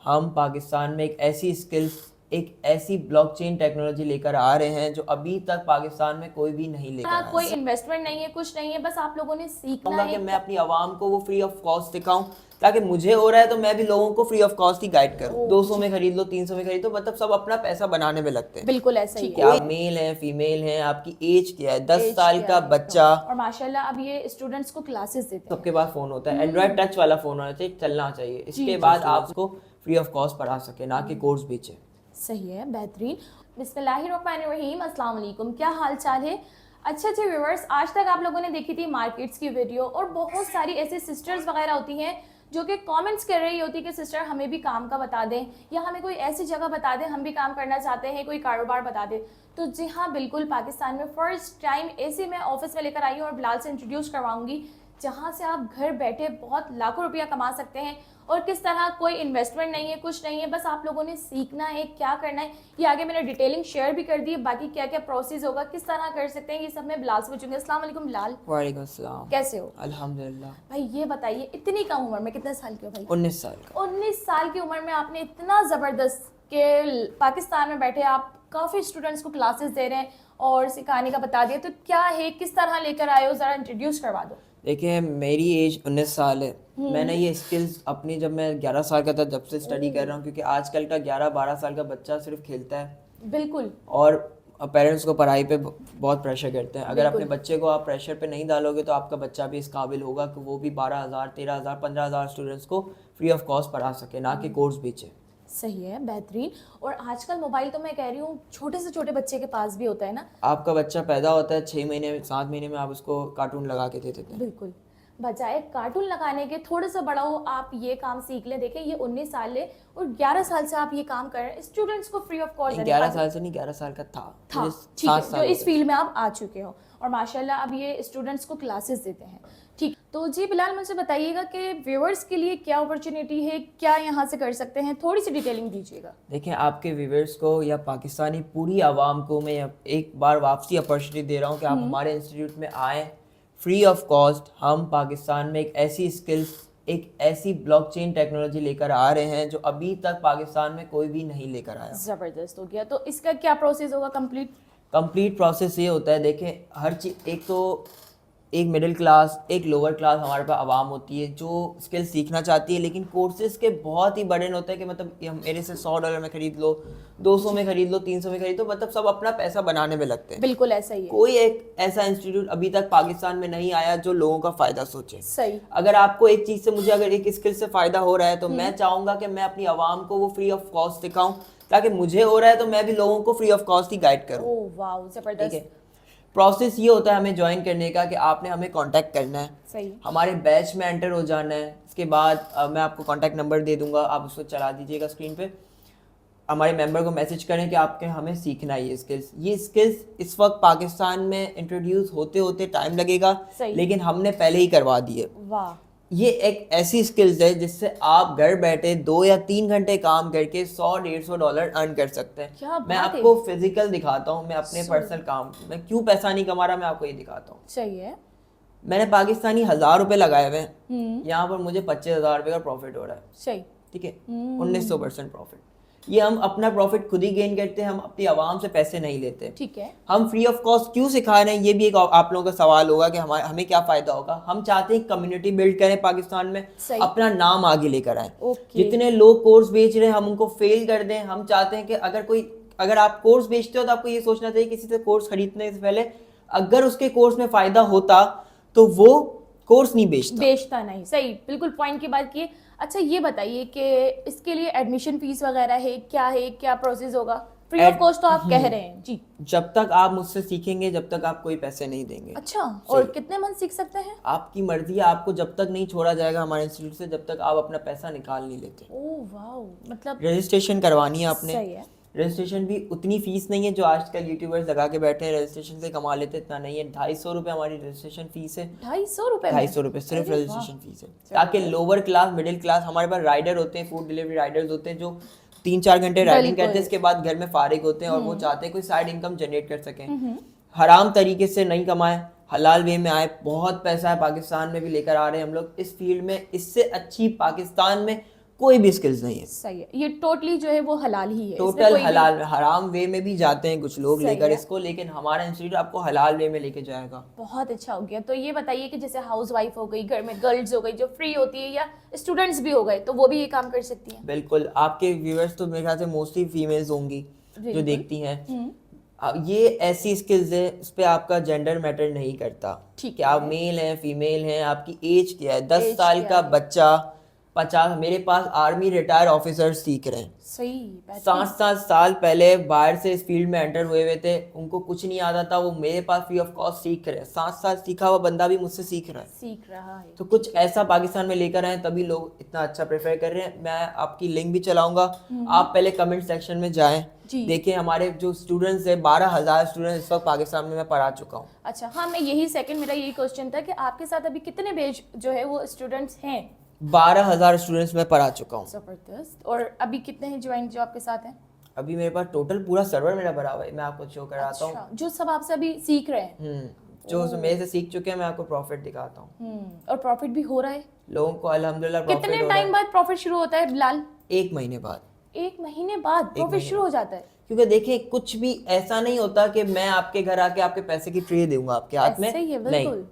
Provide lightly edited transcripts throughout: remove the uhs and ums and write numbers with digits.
हम पाकिस्तान में एक ऐसी स्किल्स, एक ऐसी ब्लॉकचेन टेक्नोलॉजी लेकर आ रहे हैं जो अभी तक पाकिस्तान में कोई भी नहीं लेकर आया। कोई इन्वेस्टमेंट नहीं है, कुछ नहीं है, बस आप लोगों ने सीखना चाहूंगा कि है। मैं अपनी आवाम को वो फ्री ऑफ कॉस्ट दिखाऊं, ताकि मुझे हो रहा है तो मैं भी लोगों को free of cost he guide करूं। 200 में खरीद लो, 300 में खरीद लो, मतलब सब अपना पैसा बनाने में लगते हैं। बिल्कुल ऐसा ही ठीक है। है, आप मेल हैं, फीमेल हैं, आपकी एज क्या है, 10 एज साल क्या का है? बच्चा, और माशाल्लाह अब ये स्टूडेंट्स को क्लासेस देते हैं। सबके पास फोन होता है, एंड्रॉइड टच वाला फोन होना चाहिए, चलना चाहिए। इसके बाद आप उसको फ्री ऑफ कॉस्ट पढ़ा सके, ना कि कोर्स बेचे। सही है, बेहतरीन। बिस्मिल्लाहिर्रहमानिर्रहीम, अस्सलाम वालेकुम। क्या हाल चाल है? अच्छे व्यूवर्स, आज तक आप लोगों ने देखी थी मार्केट्स की वीडियो, और बहुत सारी ऐसी सिस्टर्स वगैरह होती हैं जो कि कमेंट्स कर रही होती कि सिस्टर हमें भी काम का बता दें, या हमें कोई ऐसी जगह बता दें, हम भी काम करना चाहते हैं, कोई कारोबार बता दें। तो जी हाँ, बिल्कुल, पाकिस्तान में फ़र्स्ट टाइम ऐसे मैं ऑफिस में लेकर आई हूँ और बिलाल से इंट्रोड्यूस करवाऊंगी, जहाँ से आप घर बैठे बहुत लाखों रुपया कमा सकते हैं। और किस तरह, कोई इन्वेस्टमेंट नहीं है, कुछ नहीं है, बस आप लोगों ने सीखना है क्या करना है। ये आगे मैंने डिटेलिंग शेयर भी कर दी है, बाकी क्या क्या प्रोसेस होगा, किस तरह कर सकते हैं, ये सब मैं बिलाल से पूछूंगी। अस्सलाम वालेकुम बिलाल। वालेकुम अस्सलाम। कैसे हो? अल्हम्दुलिल्लाह। भाई ये बताइए, इतनी कम उम्र में, कितने साल के हो भाई? 19 साल का। 19 साल की उम्र में आपने इतना ज़बरदस्त के पाकिस्तान में बैठे आप काफ़ी स्टूडेंट्स को क्लासेस दे रहे हैं और सिखाने का बता दिया, तो क्या है, किस तरह लेकर आए हो, ज़रा इंट्रोड्यूस करवा दो। देखिए, मेरी एज 19 साल है। मैंने ये स्किल्स अपनी, जब मैं 11 साल का था, जब से स्टडी कर रहा हूँ, क्योंकि आजकल का 11-12 साल का बच्चा सिर्फ खेलता है। बिल्कुल। और पेरेंट्स को पढ़ाई पे बहुत प्रेशर करते हैं। अगर अपने बच्चे को आप प्रेशर पे नहीं डालोगे तो आपका बच्चा भी इस काबिल होगा कि वो भी 12,000, 13,000, 15,000 स्टूडेंट्स को फ्री ऑफ कॉस्ट पढ़ा सके, ना कि कोर्स बेचे। सही है, बेहतरीन। और आजकल मोबाइल तो मैं कह रही हूँ छोटे से छोटे बच्चे के पास भी होता है ना। आपका बच्चा पैदा होता है 6 महीने, 7 महीने में आप उसको कार्टून लगा के दे देते हैं। बिल्कुल, बजाय कार्टून लगाने के थोड़ा सा बड़ा हो, आप ये काम सीख लें। देखें, ये 19 साल है और 11 साल से आप ये काम कर रहे हैं, स्टूडेंट्स को फ्री ऑफ कॉस्ट। 11 साल से नहीं, 11 साल का था, ठीक है, जो इस फील्ड में आप आ चुके हो, और माशाल्लाह अब ये स्टूडेंट्स को क्लासेस देते हैं। ठीक, तो जी बिलाल, मुझे बताइएगा कि व्यूअर्स के लिए क्या अपॉर्चुनिटी है, क्या यहाँ से कर सकते हैं, थोड़ी सी डिटेलिंग दीजिएगा। देखें, आपके व्यूअर्स को या पाकिस्तानी पूरी आवाम को मैं एक बार वापसी अपॉर्चुनिटी दे रहा हूँ कि आप हमारे इंस्टीट्यूट में आएँ फ्री ऑफ कॉस्ट। हम पाकिस्तान में एक ऐसी स्किल्स, एक ऐसी ब्लॉकचेन टेक्नोलॉजी लेकर आ रहे हैं जो अभी तक पाकिस्तान में कोई भी नहीं लेकर आया। ज़बरदस्त हो गया। तो इसका क्या प्रोसेस होगा? कंप्लीट प्रोसेस ये होता है, देखें, हर चीज़, एक तो एक मिडिल क्लास, एक लोअर क्लास हमारे पास आवाम होती है जो स्किल सीखना चाहती है, लेकिन कोर्सेज के बहुत ही बर्डन होता है कि मतलब ये मेरे से $100 में खरीद लो, 200 में खरीद लो, 300 में खरीद लो, मतलब सब अपना पैसा बनाने में लगते हैं। बिल्कुल ऐसा ही है। कोई एक ऐसा इंस्टीट्यूट अभी तक पाकिस्तान में नहीं आया जो लोगों का फ़ायदा सोचे। सही। अगर आपको एक चीज़ से, मुझे अगर एक स्किल से फ़ायदा हो रहा है तो मैं चाहूँगा कि मैं अपनी आवाम को वो फ्री ऑफ कॉस्ट दिखाऊँ, ताकि मुझे हो रहा है तो मैं भी लोगों को free of cost he guide करूँ। ओह वाह, जबरदस्त। ठीक है, प्रोसेस ये होता है हमें ज्वाइन करने का कि आपने हमें कांटेक्ट करना है। सही। हमारे हमारे बैच में एंटर हो जाना है। इसके बाद मैं आपको कांटेक्ट नंबर दे दूंगा, आप उसको चला दीजिएगा स्क्रीन पे। हमारे मेंबर को मैसेज करें कि आपके हमें सीखना है ये स्किल्स। ये स्किल्स इस वक्त पाकिस्तान में इंट्रोड्यूस होते होते टाइम लगेगा, लेकिन हमने पहले ही करवा दी है। वाह। ये एक ऐसी स्किल्स है जिससे आप घर बैठे 2 या 3 घंटे काम करके $100-150 अर्न कर सकते हैं। मैं आपको फिजिकल दिखाता हूँ, मैं अपने पर्सनल काम में क्यों पैसा नहीं कमा रहा, मैं आपको ये दिखाता हूँ। सही है। मैंने पाकिस्तानी 1,000 रुपये लगाए हुए हैं, यहाँ पर मुझे 25,000 रुपये का प्रॉफिट हो रहा है। सही। ठीक है, 1900% प्रॉफिट। ये हम अपना प्रॉफिट खुद ही गेन करते हैं, हम अपनी आवाम से पैसे नहीं लेते। ठीक है, हम फ्री ऑफ कॉस्ट क्यों सिखा रहे हैं, ये भी एक आप लोगों का सवाल होगा कि हमें क्या फायदा होगा। हम चाहते हैं कम्युनिटी बिल्ड करें पाकिस्तान में, अपना नाम आगे लेकर आए। जितने लोग कोर्स बेच रहे हैं हम उनको फेल कर दें। हम चाहते हैं कि अगर आप कोर्स बेचते हो तो आपको ये सोचना चाहिए किसी से कोर्स खरीदने से पहले अगर उसके कोर्स में फायदा होता तो वो कोर्स नहीं बेचता नहीं। सही, बिल्कुल पॉइंट की बात की। अच्छा, ये बताइए कि इसके लिए एडमिशन फीस वगैरह है, क्या प्रोसेस होगा? फ्री ऑफ कॉस्ट तो आप कह रहे हैं जी। जब तक आप मुझसे सीखेंगे, जब तक आप कोई पैसे नहीं देंगे। अच्छा, और कितने मंथ सीख सकते हैं? आपकी मर्जी है, आपको जब तक नहीं छोड़ा जाएगा हमारे इंस्टीट्यूट से, जब तक आप अपना पैसा निकाल नहीं लेते। ओह वाओ, मतलब रजिस्ट्रेशन करवानी है आपने। सही है। रजिस्ट्रेशन भी उतनी फीस नहीं है जो आजकल यूट्यूबर्स लगा के बैठे हैं रजिस्ट्रेशन से कमा लेते, इतना नहीं है। 250 रुपये हमारी रजिस्ट्रेशन फीस है। 250 रुपये सिर्फ रजिस्ट्रेशन फीस है, ताकि लोअर क्लास, मिडिल क्लास, हमारे पास राइडर होते हैं, फूड डिलीवरी राइडर्स होते हैं जो 3-4 घंटे राइडिंग करते हैं, इसके बाद घर में फारिग होते हैं और वो चाहते हैं कोई साइड इनकम जनरेट कर सकें, हराम तरीके से नहीं कमाएं, हलाल वे में आए। बहुत पैसा है पाकिस्तान में भी लेकर आ रहे हैं हम लोग इस फील्ड में। इससे अच्छी पाकिस्तान में कोई भी स्किल्स नहीं है। सही है, ये टोटली जो है वो हलाल ही है, टोटल हलाल, हराम वे में भी जाते हैं कुछ लोग सही लेकर है। इसको, लेकिन हमारा इंस्टीट्यूट आपको हलाल वे में लेके जाएगा। बहुत अच्छा हो गया। तो ये बताइए कि जैसे हाउस वाइफ हो गई, घर में गर्ल्स हो गई जो फ्री होती है, या स्टूडेंट्स भी हो गए, तो वो भी ये काम कर सकती हैं? बिल्कुल, आपके व्यूअर्स तो मेरे ख्याल से मोस्टली फीमेल्स होंगी जो बिल्कुल। देखती हैं। अब ये ऐसी स्किल्स है, इस पे आपका जेंडर मैटर नहीं करता ठीक कि है। आप मेल हैं फीमेल हैं, आपकी एज क्या है। 10 Age साल क्या का है? बच्चा 50, मेरे पास आर्मी रिटायर ऑफिसर सीख रहे हैं। सही, बेहतरीन। 7 साल पहले बाहर से इस फील्ड में एंटर हुए हुए थे, उनको कुछ नहीं आता था, वो मेरे पास फ्री ऑफ कॉस्ट सीख रहे हैं। 7 साल सीखा हुआ बंदा भी मुझसे सीख रहा है। सीख रहा है। तो कुछ ऐसा पाकिस्तान में लेकर आए, तभी लोग इतना अच्छा प्रेफर कर रहे हैं। मैं आपकी लिंक भी चलाऊंगा, आप पहले कमेंट सेक्शन में जाएं, जी। देखिए हमारे जो स्टूडेंट्स हैं, 12,000 स्टूडेंट्स इस वक्त पाकिस्तान में मैं पढ़ा चुका हूँ। अच्छा, हाँ, मैं यही सेकंड मेरा यही क्वेश्चन था कि आपके साथ अभी कितने बैच जो है वो स्टूडेंट्स हैं? 12,000 स्टूडेंट्स मैं पढ़ा चुका हूँ। जबरदस्त। और अभी कितने हैं ज्वाइन जो आपके साथ हैं? अभी मेरे पास टोटल पूरा सर्वर मेरा भरा हुआ है, मैं आपको शो कराता हूँ। अच्छा, जो सब आपसे अभी सीख रहे हैं। जो मेरे से सीख चुके हैं, मैं आपको प्रॉफिट दिखाता हूँ। और प्रॉफिट भी हो रहा है? लोगों को अल्हम्दुलिल्लाह प्रॉफिट कितने हो रहा है। टाइम बाद प्रॉफिट शुरू होता है बिलाल? 1 महीने बाद। 1 महीने बाद प्रॉफिट शुरू हो जाता है? क्योंकि देखिए, कुछ भी ऐसा नहीं होता कि मैं आपके घर आके आपके पैसे की ट्रे दूंगा आपके हाथ में। ऐसे ही है, नहीं, बिल्कुल।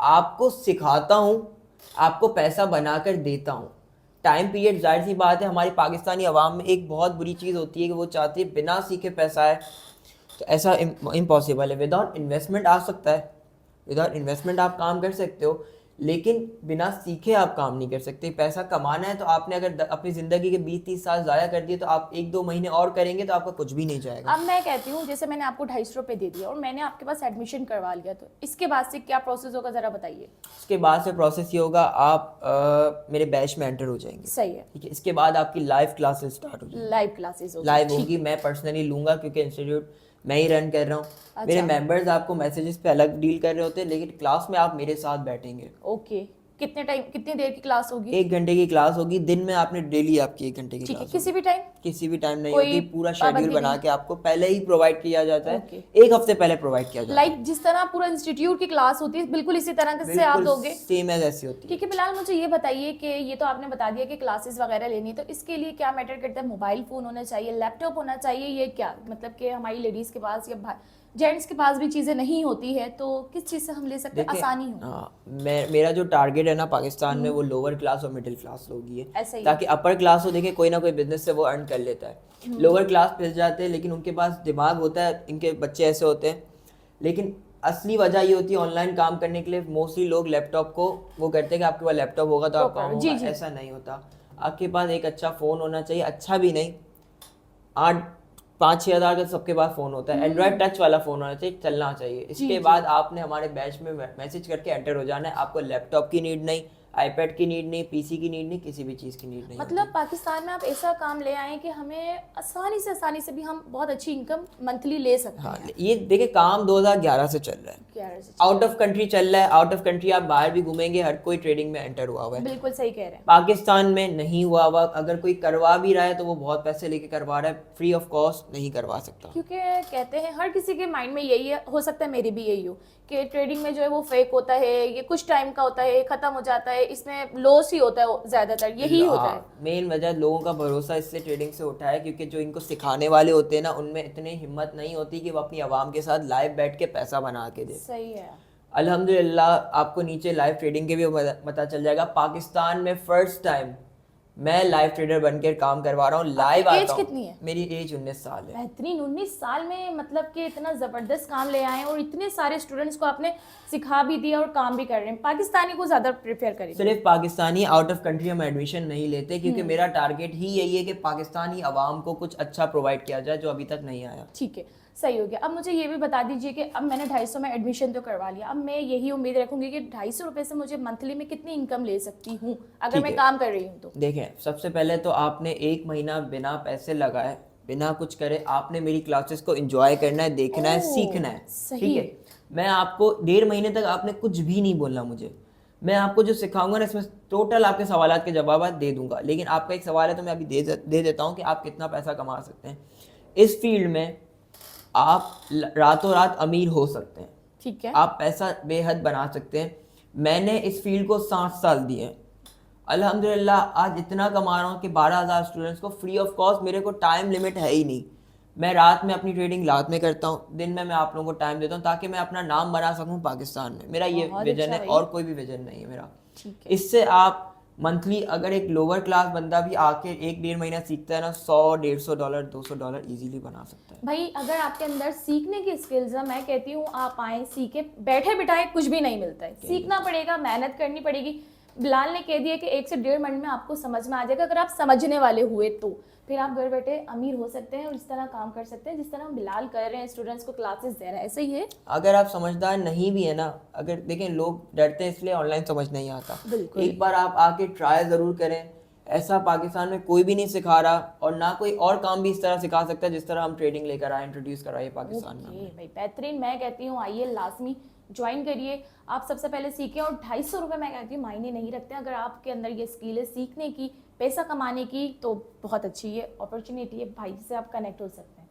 आपको सिखाता हूँ, आपको पैसा बनाकर देता हूँ। टाइम पीरियड, जाहिर सी बात है, हमारी पाकिस्तानी अवाम में एक बहुत बुरी चीज़ होती है कि वो चाहती है बिना सीखे पैसा है, तो ऐसा इम्पॉसिबल है। विदाउट इन्वेस्टमेंट आ सकता है, विदाउट इन्वेस्टमेंट आप काम कर सकते हो, लेकिन बिना सीखे आप काम नहीं कर सकते। पैसा कमाना है तो आपने अगर अपनी ज़िंदगी के 20-30 साल ज़ाया कर दिए, तो आप 1-2 महीने और करेंगे तो आपका कुछ भी नहीं जाएगा। अब मैं कहती हूँ, जैसे मैंने आपको 250 रुपये दे दिया और मैंने आपके पास एडमिशन करवा लिया, तो इसके बाद से क्या प्रोसेस होगा ज़रा बताइए। इसके बाद से प्रोसेस ये होगा, आप मेरे बैच में एंटर हो जाएंगे। सही है। ठीक है, इसके बाद आपकी लाइव क्लासेस स्टार्ट हो जाएंगी। लाइव क्लासेस होगी? लाइव होगी, मैं पर्सनली लूंगा क्योंकि इंस्टीट्यूट मैं ही रन कर रहा हूँ। मेरे मेंबर्स आपको मैसेजेस पे अलग डील कर रहे होते हैं, लेकिन क्लास में आप मेरे साथ बैठेंगे। ओके। कितने टाइम, कितनी देर की क्लास होगी? 1 घंटे की क्लास होगी, दिन में आपने डेली आपकी 1 घंटे की ठीक है, क्लास किसी भी टाइम? किसी भी टाइम नहीं कोई होती, पूरा पाबंदी शेड्यूल बना नहीं? के आपको पहले ही प्रोवाइड किया जाता है। Okay. 1 हफ्ते पहले प्रोवाइड किया जाता है। लाइक जिस तरह पूरा इंस्टीट्यूट की क्लास होती है, बिल्कुल इसी तरह से आप दोगे? सेम एज ऐसी होती है। ठीक है। बिलाल, मुझे ये बताइए कि ये तो आपने बता दिया कि क्लासेस वगैरह लेनी है, तो इसके लिए क्या मैटर करता है? मोबाइल फ़ोन होना चाहिए, लैपटॉप होना चाहिए, ये क्या मतलब कि हमारी लेडीज़ के पास या जेंट्स के पास भी चीज़ें नहीं होती है, तो किस चीज़ से हम ले सकते हैं, आसानी हो? मेरा जो टारगेट है ना पाकिस्तान में, वो लोअर क्लास और मिडिल क्लास लोग ही है। ऐसा ही ताकि अपर क्लास हो, देखे कोई ना कोई बिजनेस से वो अर्न कर लेता है। लोअर क्लास पिस जाते हैं, लेकिन उनके पास दिमाग होता है, इनके बच्चे ऐसे होते हैं, लेकिन असली वजह ये होती है ऑनलाइन काम करने के लिए मोस्टली लोग लैपटॉप को वो करते हैं कि आपके पास लैपटॉप होगा तो आप काम होगा। ऐसा नहीं होता। आपके पास एक अच्छा फ़ोन होना चाहिए, अच्छा भी नहीं, 8-5-6 हज़ार का सबके पास फ़ोन होता है। एंड्रॉयड टच वाला फ़ोन होना चाहिए, चलना चाहिए। इसके बाद आपने हमारे बैच में मैसेज करके एंटर हो जाना है। आपको लैपटॉप की नीड नहीं, आईपैड की नीड नहीं, पीसी की नीड नहीं, किसी भी चीज़ की नीड नहीं। मतलब पाकिस्तान में आप ऐसा काम ले आए कि हमें आसानी से भी हम बहुत अच्छी इनकम मंथली ले सकते हैं। हाँ, ये देखिए, काम 2011 से चल रहा है, 11 से। आउट ऑफ कंट्री चल रहा है। आउट ऑफ कंट्री आप बाहर भी घूमेंगे, हर कोई ट्रेडिंग में एंटर हुआ हुआ है। बिल्कुल सही कह रहे हैं। पाकिस्तान में नहीं हुआ हुआ, अगर कोई करवा भी रहा है तो वो बहुत पैसे लेके करवा रहा है, फ्री ऑफ कॉस्ट नहीं करवा सकता। क्योंकि कहते हैं हर किसी के माइंड में यही है, हो सकता है मेरी भी यही हो, कि ट्रेडिंग में जो है वो फेक होता है, ये कुछ टाइम का होता है, खत्म हो जाता है, इसमें लॉस ही होता है, ज्यादातर यही होता है। मेन वजह लोगों का भरोसा इससे ट्रेडिंग से उठा है, क्योंकि जो इनको सिखाने वाले होते हैं ना, उनमें इतनी हिम्मत नहीं होती कि वो अपनी आवाम के साथ लाइव बैठ के पैसा बना के दे। सही है। अल्हम्दुलिल्लाह, आपको नीचे लाइव ट्रेडिंग के भी पता चल जाएगा। पाकिस्तान में फर्स्ट टाइम मैं लाइव ट्रेडर बनकर काम करवा रहा हूँ, लाइव आता हूँ। एज कितनी है? मेरी एज 19 साल है। बेहतरीन। 19 साल में मतलब कि इतना ज़बरदस्त काम ले आए और इतने सारे स्टूडेंट्स को आपने सिखा भी दिया और काम भी कर रहे हैं। पाकिस्तानी को ज़्यादा प्रेफर करें? सिर्फ पाकिस्तानी, आउट ऑफ कंट्री हम एडमिशन नहीं लेते, क्योंकि मेरा टारगेट ही यही है कि पाकिस्तानी अवाम को कुछ अच्छा प्रोवाइड किया जाए जो अभी तक नहीं आया। ठीक है, सही हो गया। अब मुझे ये भी बता दीजिए कि अब मैंने 250 में एडमिशन तो करवा लिया, अब मैं यही उम्मीद रखूंगी कि 250 रुपये से मुझे मंथली में कितनी इनकम ले सकती हूँ अगर मैं काम कर रही हूँ तो? देखें, सबसे पहले तो आपने 1 महीना बिना पैसे लगाए, बिना कुछ करे, आपने मेरी क्लासेस को एंजॉय करना है, देखना है, सीखना है। ठीक है, मैं आपको 1.5 महीने तक आपने कुछ भी नहीं बोलना मुझे। मैं आपको जो सिखाऊंगा ना, इसमें टोटल आपके सवालात के जवाब दे दूंगा, लेकिन आपका एक सवाल है तो मैं अभी दे देता हूँ कि आप कितना पैसा कमा सकते हैं इस फील्ड में। आप रातों रात अमीर हो सकते हैं। ठीक है। आप पैसा बेहद बना सकते हैं। मैंने इस फील्ड को 7 साल दिए हैं। अल्हम्दुलिल्लाह आज इतना कमा रहा हूँ कि 12,000 स्टूडेंट्स को फ्री ऑफ कॉस्ट, मेरे को टाइम लिमिट है ही नहीं। मैं रात में अपनी ट्रेडिंग रात में करता हूँ, दिन में मैं आप लोगों को टाइम देता हूँ ताकि मैं अपना नाम बना सकूँ पाकिस्तान में। मेरा ये बहुत विजन अच्छा है भाई। और कोई भी विजन नहीं है मेरा। ठीक है। इससे आप मंथली अगर एक लोअर क्लास बंदा भी आके 1-1.5 महीना सीखता है ना, $100-150 $200 इजीली बना सकता है। भाई अगर आपके अंदर सीखने की स्किल्स है, मैं कहती हूँ आप आए सीखे, बैठे बिठाए कुछ भी नहीं मिलता है, सीखना पड़ेगा, मेहनत करनी पड़ेगी। बिलाल ने कह दिया कि 1 से 1.5 मिनट में आपको समझ में आ जाएगा, अगर आप समझने वाले हुए तो फिर आप घर बैठे अमीर हो सकते हैं और इस तरह काम कर सकते हैं जिस तरह बिलाल कर रहे हैं, स्टूडेंट्स को क्लासेस दे रहे हैं। ऐसे ही है। अगर आप समझदार नहीं भी है ना, अगर देखें लोग डरते हैं इसलिए ऑनलाइन समझ नहीं आता, बिल्कुल। एक बार आप आके ट्राई ज़रूर करें। ऐसा पाकिस्तान में कोई भी नहीं सिखा रहा और ना कोई और काम भी इस तरह सिखा सकता है जिस तरह हम ट्रेडिंग लेकर आए, इंट्रोड्यूस कराइए पाकिस्तान में। ओके भाई बेहतरीन, मैं कहती हूँ आइए लाजमी ज्वाइन करिए। आप सबसे पहले सीखें और 250 रुपये मैं कहती हूँ मायने नहीं रखते हैं। अगर आपके अंदर ये स्किल है सीखने की, पैसा कमाने की, तो बहुत अच्छी ये अपॉर्चुनिटी है, भाई से आप कनेक्ट हो सकते हैं।